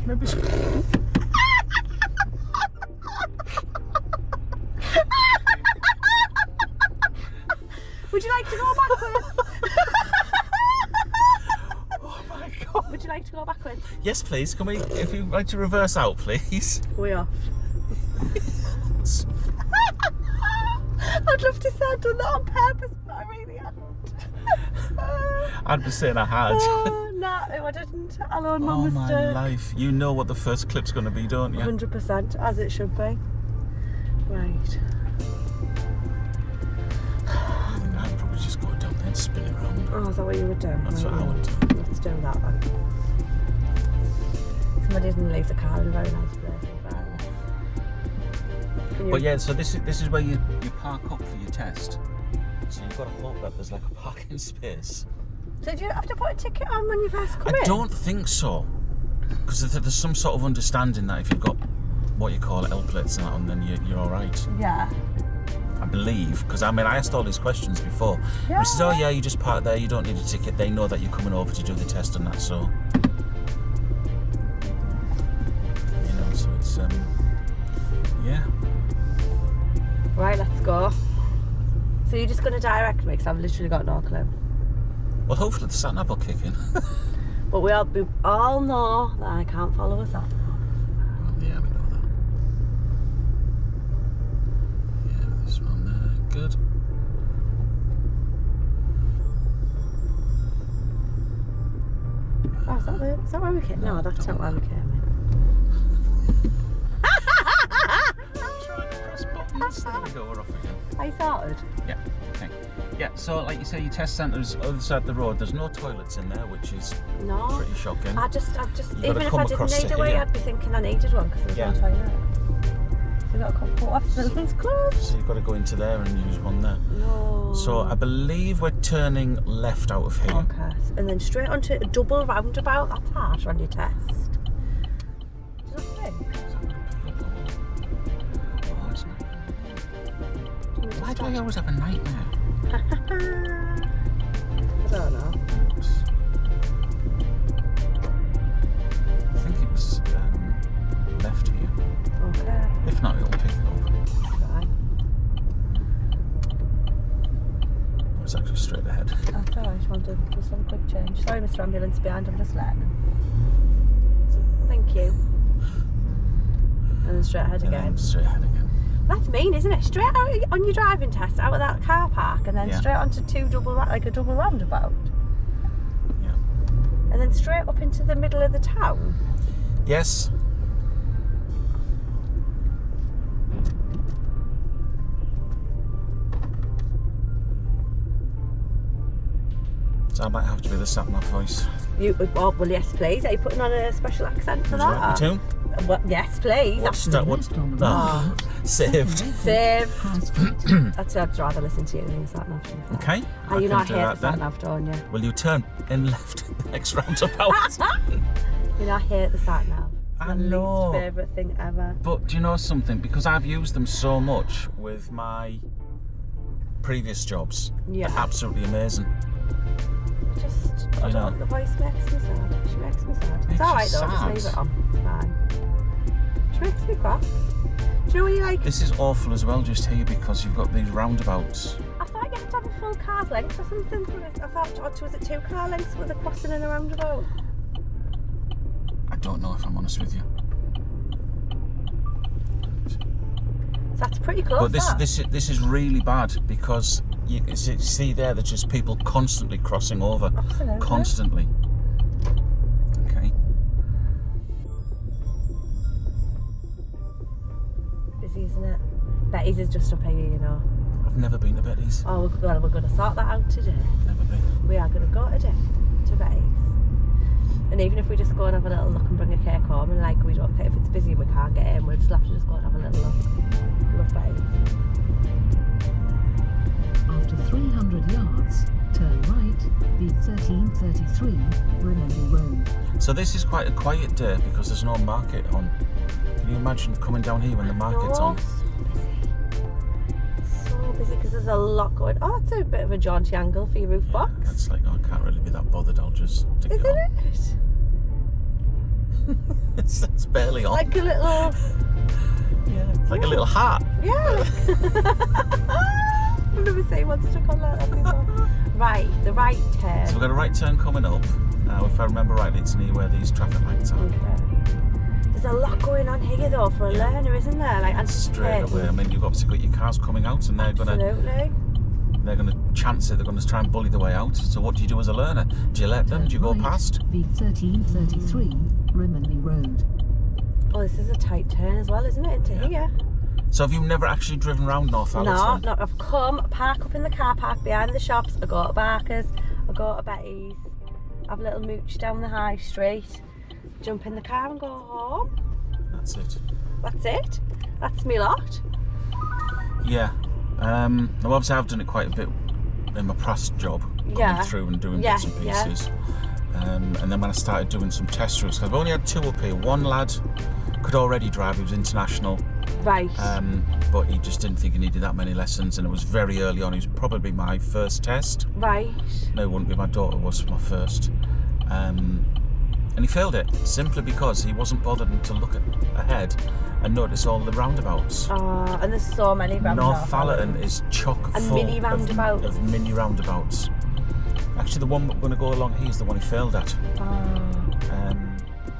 Maybe. Would you like to go backwards? Oh my God. Would you like to go backwards? Yes, please. Can we, if you'd like to reverse out, please? We off. I'd love to say I'd done that on purpose, but I really hadn't. I'd be saying I had. No, I didn't. Hello, Oh Mum, my mistake. life. You know what the first clip's going to be, don't you? 100%, as it should be. Right. I think I'd probably just go down there and spin it around. Oh, is that what you would do? That's what I would do. Let's do that then. Somebody didn't leave the car in a very nice place. But yeah, so this is where you park up for your test. So you've got to hope that there's like a parking space. So do you have to put a ticket on when you first come in? I don't think so, because there's some sort of understanding that if you've got what you call L plates and that on, then you're all right. Yeah. I believe, because I mean I asked all these questions before. Yeah. He says, oh yeah, you just park there, you don't need a ticket. They know that you're coming over to do the test and that, so you know, so it's yeah. Right, let's go. So you're just going to direct me because I've literally got no clue. Well, hopefully the sat nav will kick in. But we all know that I can't follow us up. Well, yeah, we know that. Yeah, this one there, good. Oh, is that where we came? No, that's not where we came in. Trying to press buttons. There we go, we're off again. I sorted. Yeah, okay. Yeah, so like you say, your test centre's other side of the road. There's no toilets in there, which is No. pretty shocking. I've just You've even gotta if come I didn't across need to a way, here. I'd be thinking I needed one because there's Yeah. no toilet. So you've got to come off the building's closed. So you've got to go into there and use one there. No. So I believe we're turning left out of here. Okay, and then straight onto a double roundabout. That's harsh on your test. Do you not think? Oh, it's not. Do you want me to Why do I start? always have a nightmare? I don't know. Oops. I think it was left here. Okay. If not, it'll pick it up. Right. It's actually straight ahead. That's all right. I just wanted to just have a quick change. Sorry, Mr. Ambulance behind. I'm just letting him. Thank you. And then straight ahead And again. then straight ahead again. That's mean, isn't it? Straight out on your driving test, out of that car park, and then Yeah. straight onto a double roundabout, Yeah. and then straight up into the middle of the town. Yes. So I might have to be the sat nav voice. Well, yes, please. Are you putting on a special accent for Would you that? like me to? Well, yes, please. What's that? What? Oh, saved. Save. I'd rather listen to you than the sat nav. Okay. Oh, I you can not do hear that the sat then. nav, don't you? Will you turn in left the next roundabout? You not hear the sat nav. I My know. least favourite thing ever. But do you know something? Because I've used them so much with my previous jobs. Yeah. They're absolutely amazing. I know. don't. The voice makes me sad. She makes me sad. Makes It's you alright though. Just sad? leave it on. It's fine. She makes me cross. Do you know when you like? This is awful as well, just here, because you've got these roundabouts. I thought you had to have a full car's length or something. I thought, or was it 2 car lengths with a crossing and a roundabout? I don't know if I'm honest with you. So that's pretty close. But that. this is really bad because you see there, there's just people constantly crossing over. Absolutely. Constantly. Okay. Busy, isn't it? Betty's is just up here, you know. I've never been to Betty's. Oh, well, we're going to sort that out today. Never been. We are going to go today to Betty's. And even if we just go and have a little look and bring a cake home, and like we don't care if it's busy and we can't get in, we'll just have to just go and have a little look. Love Betty's. After 300 yards, turn right, the 1333 Renelli Road. So this is quite a quiet day because there's no market on. Can you imagine coming down here when the market's on? So busy. So busy because there's a lot going on. Oh, that's a bit of a jaunty angle for your roof box. It's like, oh, I can't really be that bothered. I'll just stick it Isn't on. it? It's barely on. Like a little... Yeah, it's like a little hat. Yeah. I've never seen one stuck on like that before. Right, the right turn. So we've got a right turn coming up. If I remember rightly, it's near where these traffic lights are. Okay. There's a lot going on here though for a learner, isn't there? Like Straight away. I mean, you've obviously got your cars coming out, and they're gonna chance it. They're gonna try and bully the way out. So what do you do as a learner? Do you let them? Do you go past? B1333, Rimonley Road. Oh, this is a tight turn as well, isn't it? Into here. So have you never actually driven round Northallerton? No, I've come, park up in the car park behind the shops. I go to Barker's, I go to Betty's, have a little mooch down the high street, jump in the car and go home. That's it. That's it. That's me lot. Yeah. Now obviously I've done it quite a bit in my past job, coming through and doing bits and pieces. And then when I started doing some test routes, because I've only had 2 up here. One lad could already drive, he was international. Right. But he just didn't think he needed that many lessons, and it was very early on. It was probably my first test. Right. No, it wouldn't be. My daughter was my first. And he failed it simply because he wasn't bothered to look ahead and notice all the roundabouts. And there's so many roundabouts. Northallerton is chock full mini roundabouts. of mini roundabouts. Actually, the one we're going to go along here is the one he failed at. I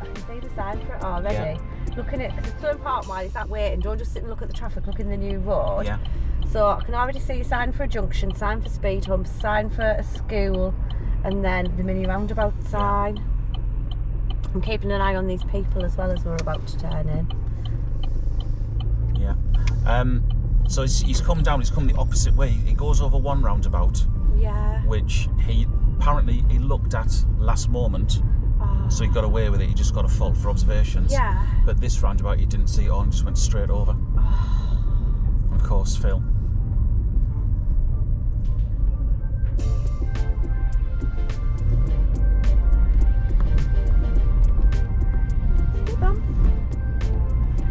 can see the sign for it already. Yeah. Looking at, because it's so important while it's that waiting, don't just sit and look at the traffic, look in the new road. Yeah. So I can already see a sign for a junction, sign for speed humps, sign for a school, and then the mini roundabout sign. I'm keeping an eye on these people as well as we're about to turn in. Yeah. So he's come down, he's come the opposite way. He goes over one roundabout. Yeah. Which he looked at last moment. So he got away with it, he just got a fault for observations. Yeah. But this roundabout he didn't see it all and just went straight over. And of course, Phil. Speed bumps.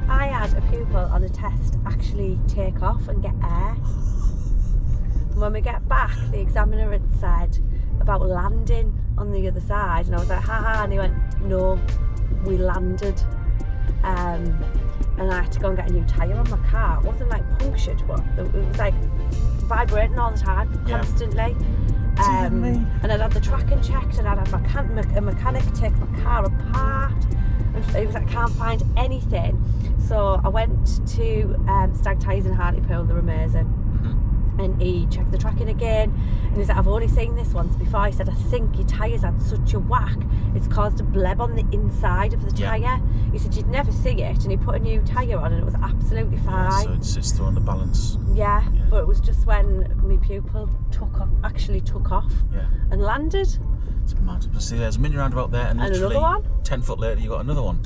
I had a pupil on a test actually take off and get air. And when we get back, the examiner had said about landing on the other side, and I was like, haha, and he went, no, we landed. And I had to go and get a new tyre on my car. It wasn't like punctured, but it was like vibrating all the time, constantly. And I'd had the tracking checked, and I'd had a mechanic take my car apart, and he was like, I can't find anything. So I went to Stag Tyres in Hartlepool, they're amazing. And he checked the tracking again, and he said, I've only seen this once before. He said, I think your tyres had such a whack, it's caused a bleb on the inside of the tyre. He said, you'd never see it, and he put a new tyre on and it was absolutely fine. Yeah, so it's throwing the balance. Yeah, but it was just when my pupil actually took off and landed. It's mad. See, there's a mini roundabout there, and literally another one. 10 foot later you got another one.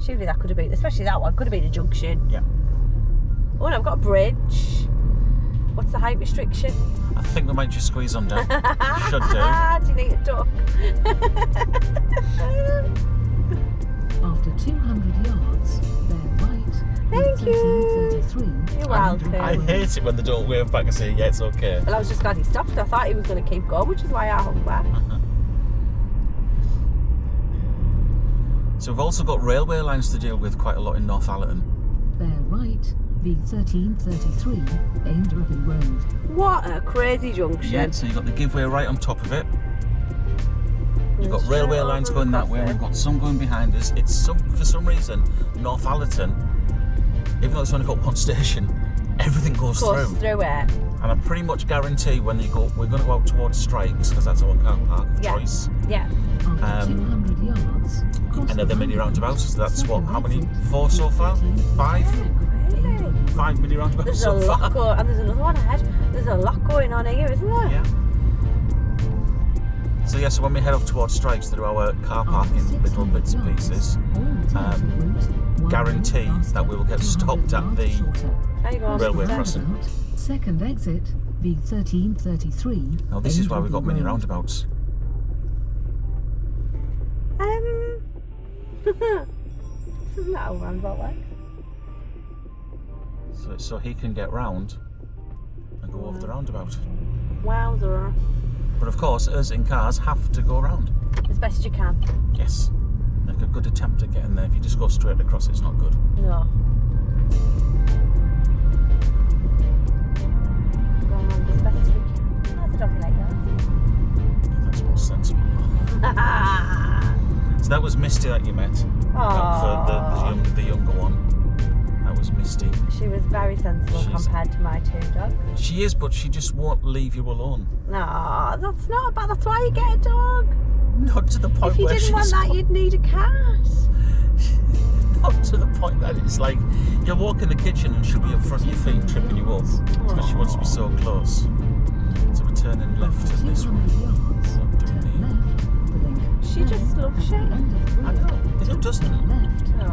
Surely that could have been, especially that one, could have been a junction. Yeah. Oh, and I've got a bridge. What's the height restriction? I think we might just squeeze under. Should do. Do you need a duck? After 200 yards, bear right. Thank you. 1333. You're welcome. I hate it when they don't wave back and say, yeah, it's okay. Well, I was just glad he stopped. I thought he was going to keep going, which is why I hung back. So we've also got railway lines to deal with quite a lot in Northallerton. Bear right. B1333, Enderby Road. What a crazy junction. Yeah, so you've got the giveaway right on top of it. You've got railway lines going that way, we've got some going behind us. For some reason, Northallerton, even though it's only got one station, everything goes through it. And I pretty much guarantee when we're going to go out towards Strikes, because that's our car park of choice. Yeah. After 200 yards, Another mini roundabout, so that's what, how many? 4 so far? 5? 5 mini roundabouts There's so a lot far. and there's another one ahead. There's a lot going on here, isn't there? Yeah. So yeah, so when we head off towards Strikes through our car parking little bits and pieces, guarantee that we will get stopped at the railway crossing. Second exit, B1333. Now this is why we've got mini roundabouts. This isn't how a roundabout works. So he can get round and go over the roundabout. Wowzer. But of course, us in cars have to go around. As best you can. Yes. Make a good attempt at getting there. If you just go straight across, it's not good. No. Going around as best we can. That's a doggy like yours. Yeah, that's more sensible. So that was Misty that you met. For the younger one. That was Misty. She was very sensible compared to my 2 dogs. She is, but she just won't leave you alone. No, that's not bad. That's why you get a dog. Not to the point If you where didn't want that, you'd need a cat. Not to the point that it's like you'll walk in the kitchen and she'll be up front of your feet tripping you up because she wants to be so close. So we're turning left in this one. Not doing the... She just loves you. I know. Who doesn't?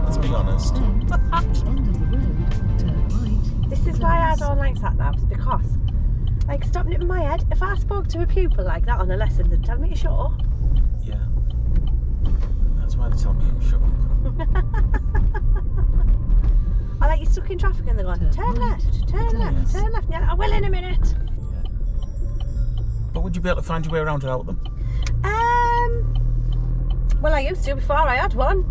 Let's be honest. This is why I don't like sat navs, because, like, stop nipping my head. If I spoke to a pupil like that on a lesson, they'd tell me to shut up. Yeah. That's why they tell me to shut up. I like, you're stuck in traffic and they're going, turn left, turn left, turn left. And you're like, I will in a minute. Yeah. But would you be able to find your way around without them? Well, I used to before I had one.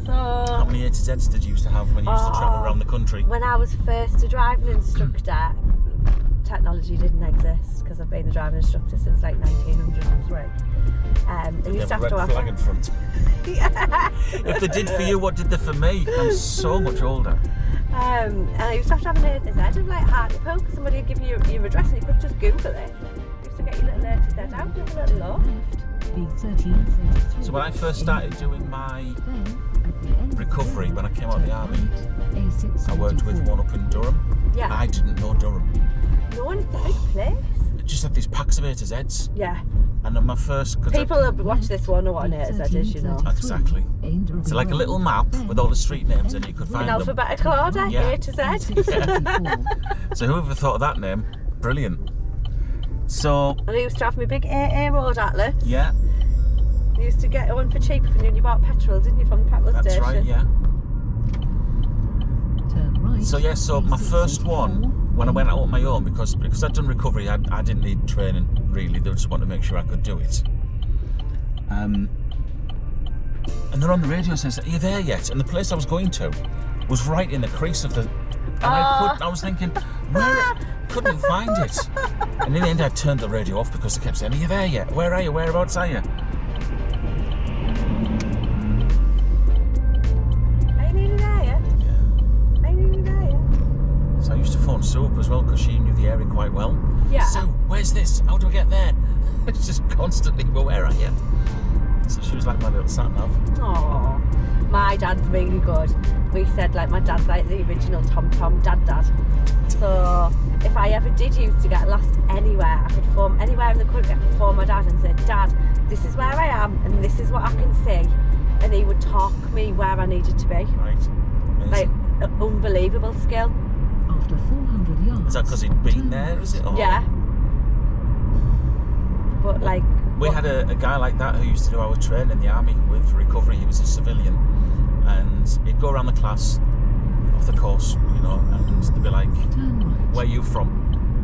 So, how many A to Zs did you used to have when you used to travel around the country? When I was first a driving instructor, technology didn't exist because I've been a driving instructor since like 1903. Did they have a red flag in front? Yeah. If they did for you, what did they for me? I'm so much older. And I used to have an A to Z of like Hartlepool, because somebody would give you your address and you could just Google it. You used to get your little A to Z out, have a little look. So when I first started doing my recovery, when I came out of the army, I worked with one up in Durham. Yeah. I didn't know Durham. No, it's a big place. It just had these packs of A to Zs. Yeah. And then my first... People have watched this one know what an A to Z is, you know. Exactly. So like a little map with all the street names in it, you could find in them. alphabetical order, Yeah. A to Z. Yeah. So whoever thought of that name, brilliant. So... And I used to have my big AA road atlas. Yeah. You used to get one for cheap when you bought petrol, didn't you, from the petrol station? That's right, yeah. Turn right. So yeah, so my first one, when I went out on my own, because I'd done recovery, I didn't need training really. They just wanted to make sure I could do it. And then on the radio says, "Are you there yet?" And the place I was going to was right in the crease of the. And I was thinking, where? Couldn't find it. And in the end, I turned the radio off because they kept saying, "Are you there yet? Where are you? Whereabouts are you?" I used to phone Sue up as well because she knew the area quite well. Yeah. Sue, where's this? How do I get there? It's just constantly, well, where are you? So she was like my little sat nav. Oh, my dad's really good. We said like my dad's like the original Tom dad. So if I ever did used to get lost anywhere, I could phone anywhere in the country. I could phone my dad and say, "Dad, this is where I am and this is what I can see," and he would talk me where I needed to be. Right. Amazing. Like an unbelievable skill. After 400 yards. Is that because he'd been there, is it? Or? Yeah. But like... We had a guy like that who used to do our training in the army with recovery. He was a civilian. And he'd go around the class, off the course, you know, and they'd be like, "Where are you from?"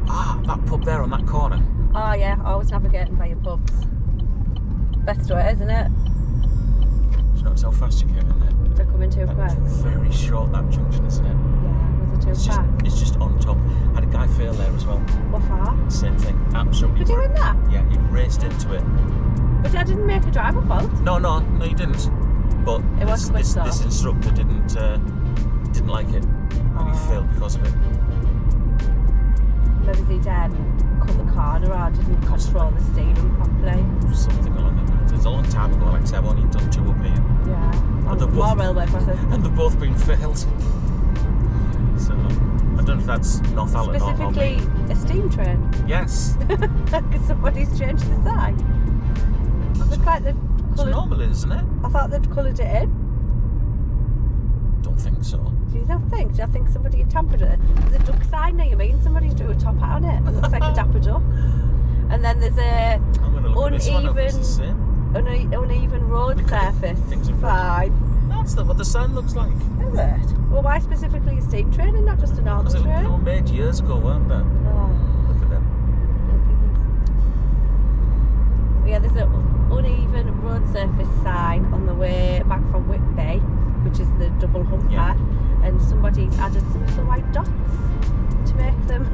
"Ah, that pub there on that corner." Oh yeah, always navigating by your pubs. Best way, isn't it? Do you notice how fast you came in there? They're coming too quick. Very short, that junction, isn't it? Yeah, was it too fast? It's just on top. Had a guy fail there as well. What for? Same thing, absolutely. For doing that? Yeah, he raced into it. But I didn't make a driver fault. No, you didn't. But It was quick though. this instructor didn't like it. And he failed because of it. Maybe he cut the corner or didn't control the steering properly. Something along that lines. It's a long time ago, like I said, I've only done 2 up here. Yeah. And they've More both- railway crossings. And they've both been failed. So, I don't know if that's Northallerton or Specifically me. a steam train. Yes. Because somebody's changed the sign. Looks like they've It's coloured... normal, isn't it? I thought they'd coloured it in. Don't think so. Do you not think? Do you think somebody had tampered with it? There's a duck sign now, you mean? Somebody's drew a top hat on it. It looks like a dapper duck. And then there's a I'm going to look at this one. It's the same. uneven road surface things are good. sign. That's what the sign looks like. Is it? Well, why specifically a steam train and not just a normal Because train? they were made years ago, weren't they? Oh. Look at them. Yeah, there's uneven road surface sign on the way back from Whitby, which is the double humper, Yeah. and somebody's added some little white dots to make them.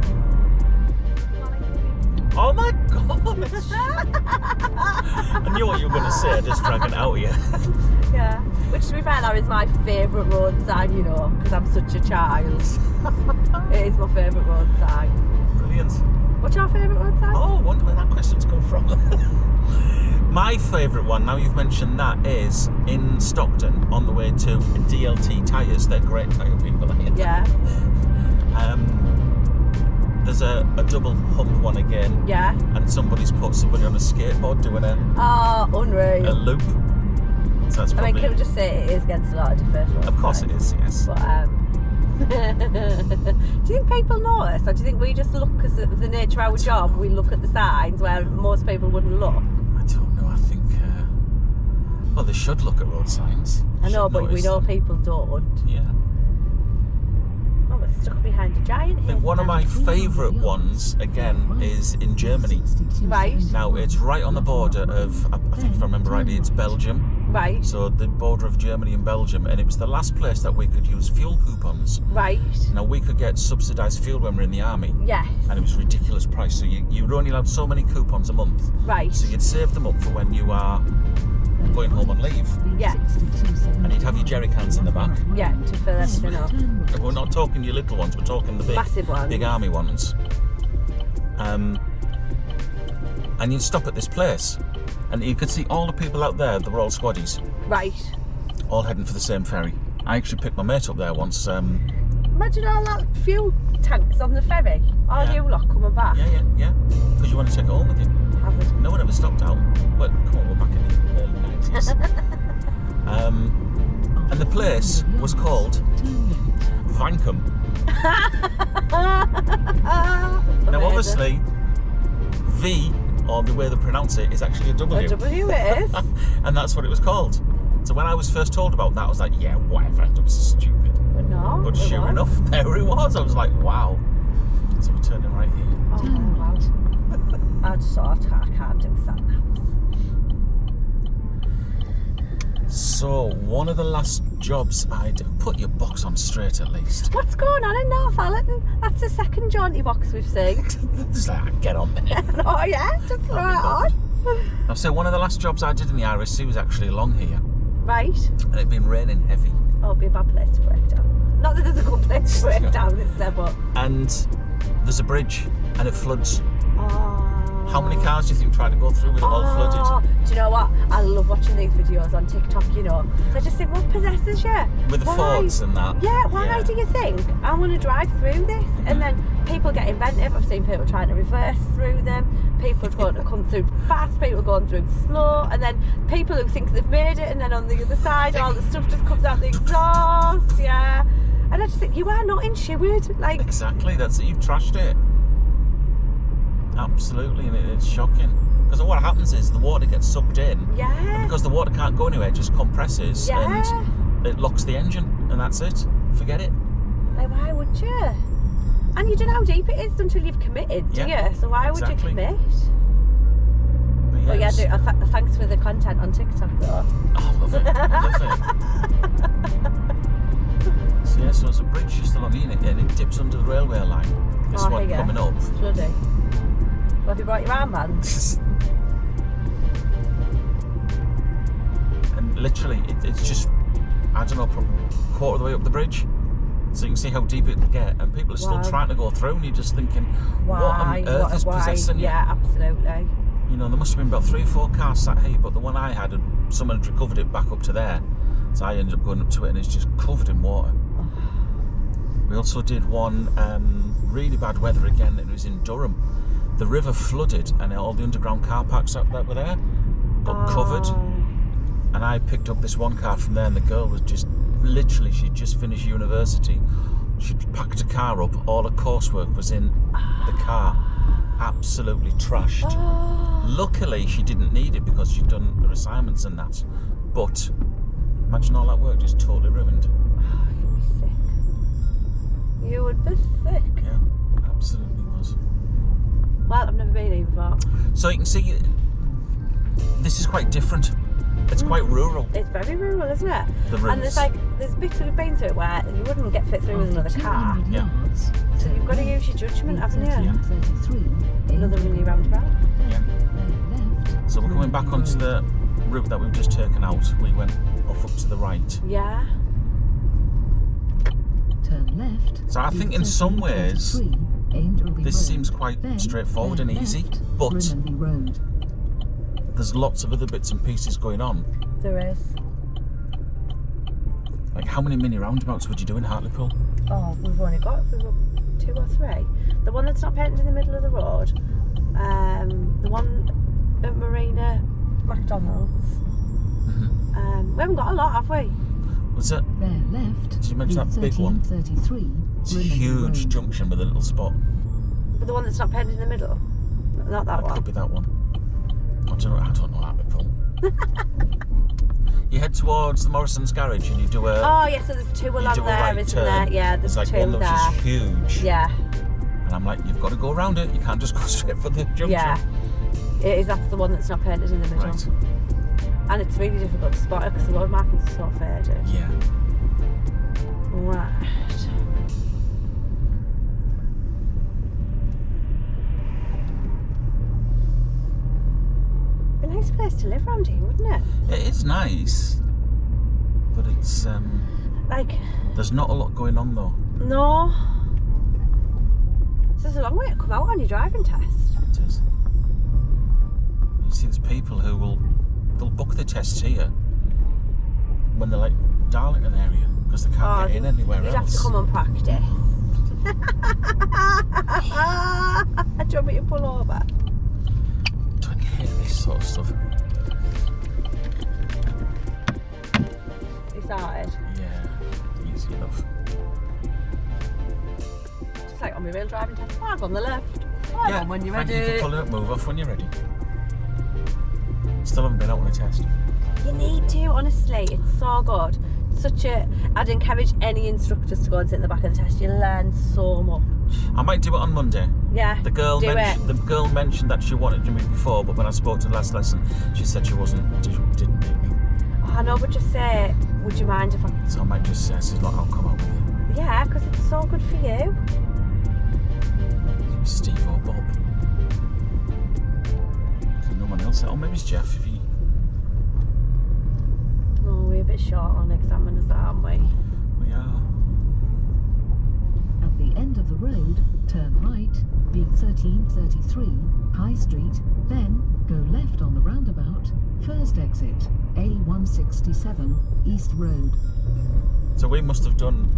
Oh my god! I knew what you were going to say, I just dragged it out of you. Yeah, which to be fair, that is my favourite road sign, you know, because I'm such a child. It is my favourite road sign. Brilliant. What's your favourite road sign? Oh, I wonder where that question's come from. My favourite one, now you've mentioned that, is in Stockton on the way to DLT Tyres. They're great tyre people. Yeah. There's a double hump one again. Yeah. And somebody's put somebody on a skateboard doing a Unreal. loop. So that's I probably... mean, can we just say it is against a lot of different road Of course it signs? is, yes. But, do you think people notice, or do you think we just look, because of the nature of our job, we look at the signs where most people wouldn't look? I don't know, I think... well, they should look at road signs. I know, Should but we notice know them. people don't. Yeah. Oh, we're stuck behind a giant I hill. think one of my favourite ones, again, is in Germany. Right. Now, it's right on the border of, I think if I remember rightly, it's Belgium. Right. So the border of Germany and Belgium, and it was the last place that we could use fuel coupons. Right. Now, we could get subsidised fuel when we were in the army, Yes. and it was a ridiculous price. So you were only allowed so many coupons a month. Right. So you'd save them up for when you are going home on leave. Yeah. And you'd have your jerry cans in the back. Yeah, to fill everything up. And we're not talking your little ones, we're talking the Massive ones. big army ones. And you'd stop at this place, and you could see all the people out there, they were all squaddies, Right. all heading for the same ferry. I actually picked my mate up there once. Imagine all that fuel tanks on the ferry. All Yeah. you lot coming back. Yeah. Because you want to take it home with you. Hazard. No one ever stopped out. Well, come on, we're back in the early 90s. And the place was called Vankum. Now, obviously, V, or the way they pronounce it, is actually a W. A W it is. And that's what it was called. So when I was first told about that, I was like, yeah, whatever, that was stupid. But no. But it sure was. enough, there it was. I was like, wow. So we're turning right here. Oh, wow. I just thought I can't do that now. So one of the last jobs I did, put your box on straight at least. What's going on in Northallerton? That's the second jaunty box we've seen. Just like, get on there. Oh yeah, just throw it on. Now, so one of the last jobs I did in the RSC was actually along here, Right. and it'd been raining heavy. Oh, it'd be a bad place to break down. Not that there's a good place to break down, it's there, but... And there's a bridge, and it floods. Oh. How many cars do you think tried to go through with it all flooded? Do you know what? I love watching these videos on TikTok, you know. So I just think, what possesses you? With the Why? Fords and that. Yeah, why do you think I want to drive through this? And then people get inventive. I've seen people trying to reverse through them, people trying to come through fast, people going through slow, and then people who think they've made it, and then on the other side all the stuff just comes out the exhaust, yeah. And I just think, you are not insured. Like, Exactly, that's it, you've trashed it. Absolutely, and it's shocking. Because what happens is the water gets sucked in, and yeah. because the water can't go anywhere, it just compresses Yeah. and it locks the engine, and that's it. Forget it. Like, why would you? And you don't know how deep it is until you've committed, do Yeah, you? So why would exactly. you commit? But Well, yeah, it's- thanks for the content on TikTok, though. Oh, I love it. Love it. So yeah, so it's a bridge just along here, and it dips under the railway line. This Oh, one here you go. coming up. Bloody. Well, have you brought your armband? And literally, it's just, I don't know, probably a quarter of the way up the bridge. So you can see how deep it can get, and people are still Wow. trying to go through, and you're just thinking, Why? what on earth is Why? possessing you? Yeah, absolutely. You know, there must have been about 3 or 4 cars sat here, but the one I had, someone had recovered it back up to there. So I ended up going up to it, and it's just covered in water. We also did one really bad weather again, and it was in Durham. The river flooded, and all the underground car parks that were there got covered. And I picked up this one car from there, and the girl was just, literally, she'd just finished university. She'd packed a car up, all her coursework was in the car. Absolutely trashed. Luckily, she didn't need it because she'd done her assignments and that. But imagine all that work just totally ruined. You'd be sick. You would be sick. Yeah, absolutely was. Well, I've never been here before. So you can see This is quite different. It's quite rural. It's very rural, isn't it? The routes. And there's bits we've been through where you wouldn't get fit through with another car. Yeah. So you've got to use your judgment, haven't you? Yeah. Another mini roundabout. Yeah. So we're coming back onto the route that we've just taken out. We went off up to the right. Yeah. Turn left. So I think in some ways this seems quite straightforward and easy, but there's lots of other bits and pieces going on. There is. Like, how many mini roundabouts would you do in Hartlepool? Oh, we've only got 2 or 3. The one that's not painted in the middle of the road. The one at Marina McDonald's. We haven't got a lot, have we? Was it? There left. Did you mention that big one? 33. It's a huge junction with a little spot. But the one that's not painted in the middle? Not that one. Could be that one. I don't know Hartlepool. You head towards the Morrison's garage and you do a... Oh, yeah, so there's 2 along there, right isn't turn. there? Yeah, there's like 2 one there. that's just huge. Yeah. And I'm like, you've got to go around it. You can't just go straight for the junction. Yeah. It is, that's the one that's not painted in the middle. Right. And it's really difficult to spot it because the road markings are so faded. Yeah. Right. A nice place to live around here, wouldn't it? It is nice, but it's Like, there's not a lot going on though. no. So there's a long way to come out on your driving test. It is. You see, there's people who they'll book the tests here when they're like Darlington area because they can't get in anywhere You'd else. have to come and practice. Do you want me to pull over? Don't hate this sort of stuff. You started? Yeah, easy enough. Just like on my real driving test. Park on the left. Park on when you're and ready. you can pull it up, move off when you're ready. Still haven't been out on a test. You need to, honestly. It's so good. I'd encourage any instructors to go and sit in the back of the test. You learn so much. I might do it on Monday. Yeah. The girl mentioned that she wanted to meet before, but when I spoke to the last lesson, she said she didn't need me. Oh, I know, but just say, would you mind if I... So I might just say, like, I'll come out with you. Yeah, because it's so good for you. Steve or Bob. There's no one else. Or maybe it's Jeff if he... Oh, we're a bit short on examiners, aren't we? We are. At the end of the road, turn right, B1333, High Street, then go left on the roundabout, first exit, A167, East Road. So we must have done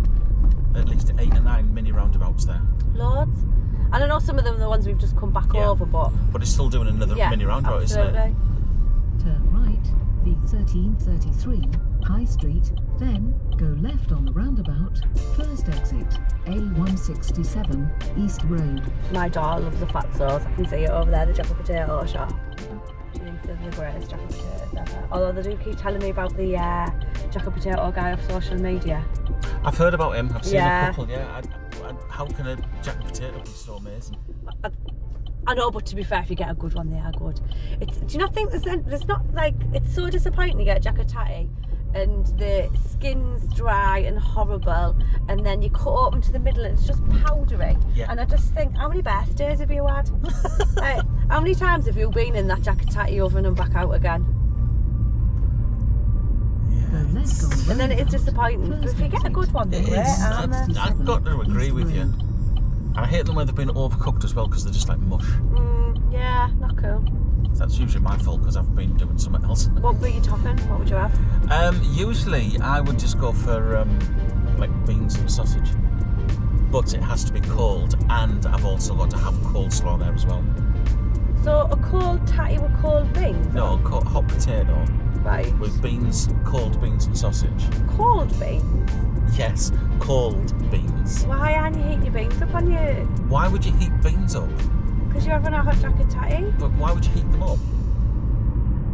at least 8 or 9 mini roundabouts there. Loads. And I know some of them are the ones we've just come back over, but... But it's still doing another mini roundabout, absolutely. isn't it? Turn right, B1333, High Street, then go left on the roundabout, first exit, A167, East Road. My daughter loves the fatsos. I can see it over there, the jack and potato shop. She thinks they're the greatest jack and potatoes ever. Although they do keep telling me about the jack and potato guy off social media. I've heard about him. I've seen a couple, how can a jack and potato be so amazing? I know, but to be fair, if you get a good one, they are good. Do you not think there's not, like, it's so disappointing to get a jack and tatty and the skin's dry and horrible, and then you cut open to the middle and it's just powdery. Yeah. And I just think, how many birthdays have you had? Like, how many times have you been in that jack and tatty oven and back out again? Yeah. And then it is disappointing. But if you get a good one, they're great, aren't they? I've got to agree with you. I hate them when they've been overcooked as well because they're just like mush. Yeah, not cool. That's usually my fault because I've been doing something else. What were you topping? What would you have? Usually I would just go for like beans and sausage, but it has to be cold, and I've also got to have coleslaw there as well. So a cold tatty with cold beans? No, hot potato. Right. With beans, cold beans and sausage. Cold beans? Yes, cold beans. Why aren't you heating your beans up on you? Why would you heat beans up? Because you're having a hot jack and tatty. But why would you heat them up?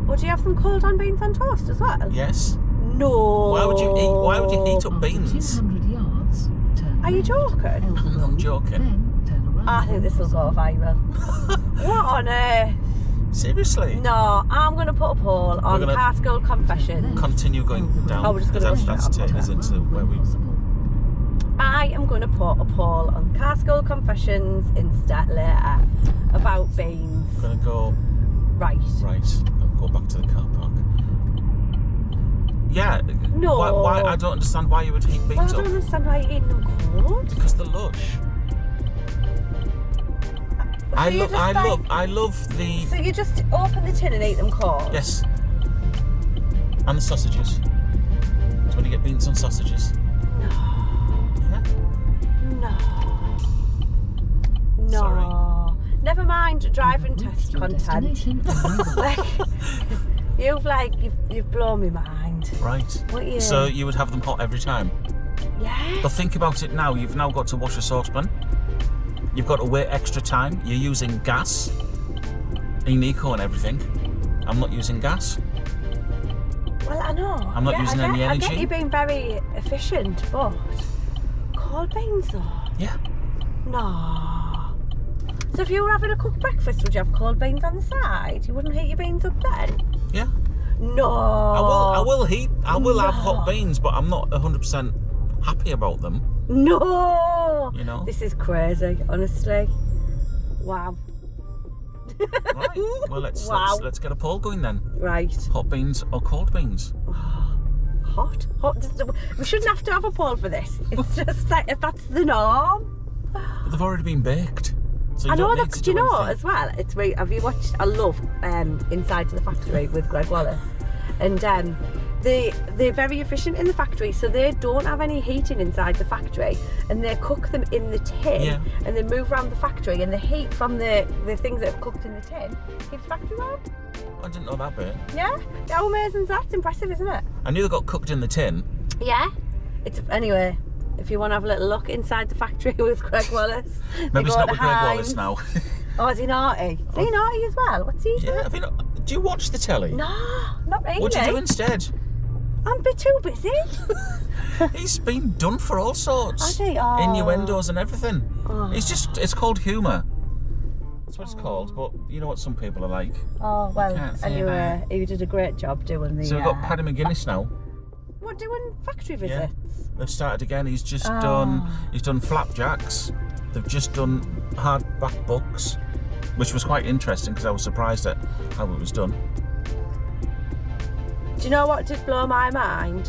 Or do you have them cold on beans on toast as well? Yes. No. Why would you heat up beans? 200 yards, turn Are you right, joking? Elder I'm Road, joking. Then turn around. I think this will go viral. What on earth? Seriously? No, I'm going to put a poll on Car School Confessions. Continue going down. Oh, we're just going to that's taking us into where we... I am going to put a poll on Car School Confessions Insta later about beans. I'm going to go... Right. I'll go back to the car park. Yeah. No. Why? I don't understand why you would heat beans Well, I up. don't understand why you're eating them cold. Because they're lush. I love the... So you just open the tin and eat them cold? Yes. And the sausages. So when you get beans on sausages. No. Yeah. No. Sorry. Never mind driving test Your content. destination You've blown my mind. Right. What are you? So you would have them hot every time? Yeah. But think about it now. You've now got to wash a saucepan. You've got to wait extra time. You're using gas. In Eco and everything. I'm not using gas. Well, I know. I'm not using any energy. I get you being very efficient, but cold beans though? Yeah. No. So if you were having a cooked breakfast, would you have cold beans on the side? You wouldn't heat your beans up then? Yeah. No. I will have hot beans, but I'm not 100% happy about them. No. You know. This is crazy, honestly. Wow. Right. Well, let's get a poll going then. Right. Hot beans or cold beans? Hot? We shouldn't have to have a poll for this. It's just like if that's the norm. But they've already been baked. So you I know don't that. need to Do you do know anything. as well? It's really, have you watched? I love Inside to the Factory with Greg Wallace, and they're very efficient in the factory, so they don't have any heating inside the factory, and they cook them in the tin, and they move around the factory, and the heat from the things that are cooked in the tin keeps the factory warm. I didn't know that bit. Yeah, how amazing is that? It's impressive, isn't it? I knew they got cooked in the tin. Yeah. Anyway. If you want to have a little look inside the factory with Greg Wallace, Maybe it's not with Greg Wallace now. Oh, is he naughty? Is he naughty as well? What's he doing? Yeah, do you watch the telly? No, not really. What do you do instead? I'm a bit too busy. He's been done for all sorts. Has he? Oh. Innuendos and everything. Oh. It's called humour. That's what it's called, but you know what some people are like. Oh, well, Can't say anyway, you did a great job doing the... So we've got Paddy McGuinness now. What, doing factory visits? They've started again. He's just done flapjacks. They've just done hardback books, which was quite interesting because I was surprised at how it was done. Do you know what did blow my mind?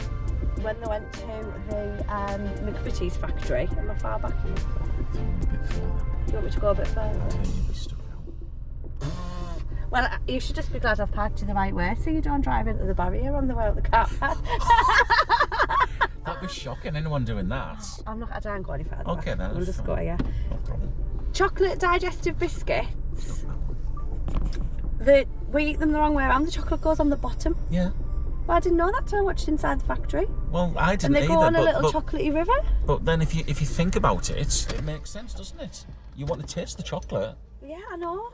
When they went to the McVitie's factory. Am I far back enough? A bit further. Do you want me to go a bit further? You'll be stuck out. Well, you should just be glad I've parked you the right way so you don't drive into the barrier on the way out the car park. That'd be shocking, anyone doing that. I don't go any further. Okay, then. I'll just go here. No problem. Chocolate digestive biscuits. We eat them the wrong way around. The chocolate goes on the bottom. Yeah. Well, I didn't know that till I watched Inside the Factory. Well, I didn't And they either. go on a but, little chocolatey river. But then if you think about it, it makes sense, doesn't it? You want to taste the chocolate. Yeah, I know.